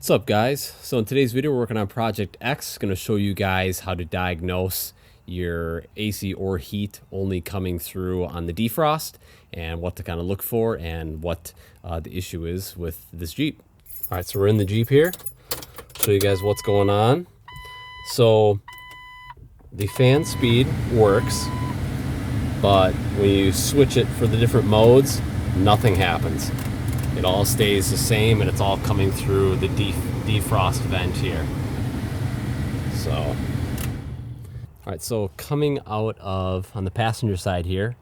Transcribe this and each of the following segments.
What's up, guys? So in today's video we're working on Project X. Going to show you guys how to diagnose your AC or heat only coming through on the defrost and what to kind of look for and what the issue is with this Jeep. All right, so we're in the Jeep here. Show you guys what's going on. So the fan speed works, but when you switch it for the different modes, nothing happens. It all stays the same, and it's all coming through the defrost vent here. So, all right, so coming out of, on the passenger side here,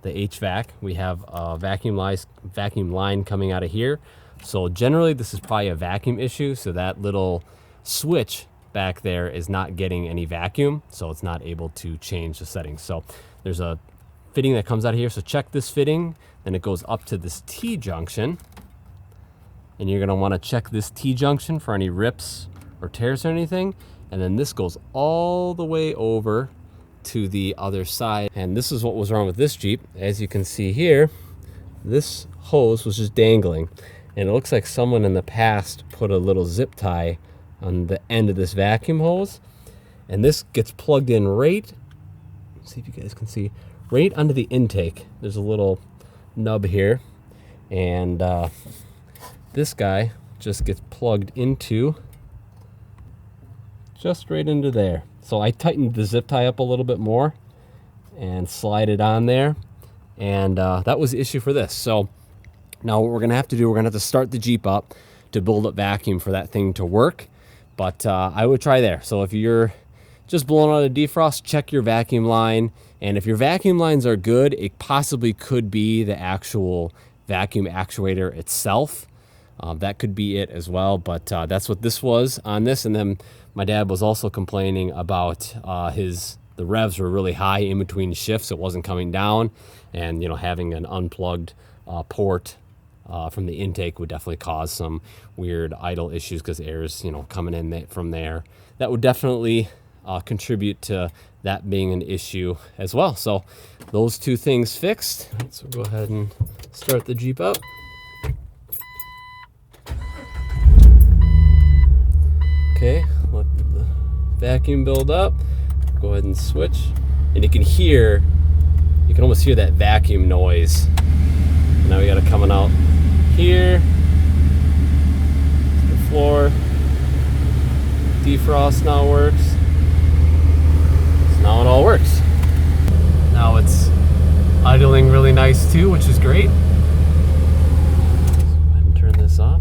the HVAC, we have a vacuum line coming out of here. So generally this is probably a vacuum issue, so that little switch back there is not getting any vacuum, so it's not able to change the settings. So there's a fitting that comes out of here, so check this fitting, then it goes up to this T-junction, and you're going to want to check this T-junction for any rips or tears or anything, and then this goes all the way over to the other side. And this is what was wrong with this Jeep. As you can see here, this hose was just dangling, and it looks like someone in the past put a little zip tie on the end of this vacuum hose, and this gets plugged in right, see if you guys can see, right under the intake. There's a little nub here, and this guy just gets plugged into just right into there. So I tightened the zip tie up a little bit more and slide it on there, and that was the issue for this. So now what we're gonna have to do, we're gonna have to start the Jeep up to build up vacuum for that thing to work. But I would try there. So if you're just blowing out a defrost, check your vacuum line. And if your vacuum lines are good, it possibly could be the actual vacuum actuator itself. That could be it as well, but that's what this was on this. And then my dad was also complaining about the revs were really high in between shifts. It wasn't coming down, and having an unplugged port from the intake would definitely cause some weird idle issues because air is coming in from there. That would definitely contribute to that being an issue as well. So those two things fixed. So go ahead and start the Jeep up. Okay, let the vacuum build up. Go ahead and switch, and you can almost hear that vacuum noise. Now we got it coming out here to the floor. Defrost now works. So now it all works. Now it's idling really nice too, which is great. So go ahead and turn this off,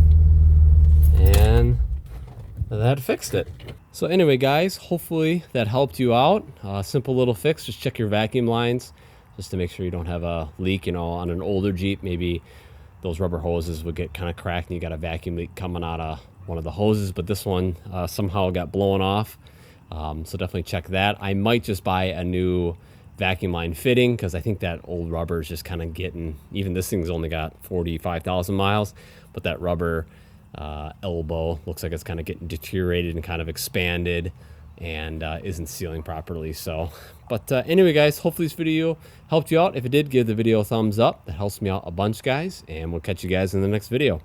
and that fixed it. So anyway, guys, hopefully that helped you out. Simple little fix. Just check your vacuum lines just to make sure you don't have a leak. On an older Jeep, maybe those rubber hoses would get kind of cracked and you got a vacuum leak coming out of one of the hoses, but this one somehow got blown off. So definitely check that. I might just buy a new vacuum line fitting because I think that old rubber is just kind of getting, even this thing's only got 45,000 miles, but that rubber elbow looks like it's kind of getting deteriorated and kind of expanded and isn't sealing properly. So but anyway, guys, hopefully this video helped you out. If it did, give the video a thumbs up. That helps me out a bunch, guys, and we'll catch you guys in the next video.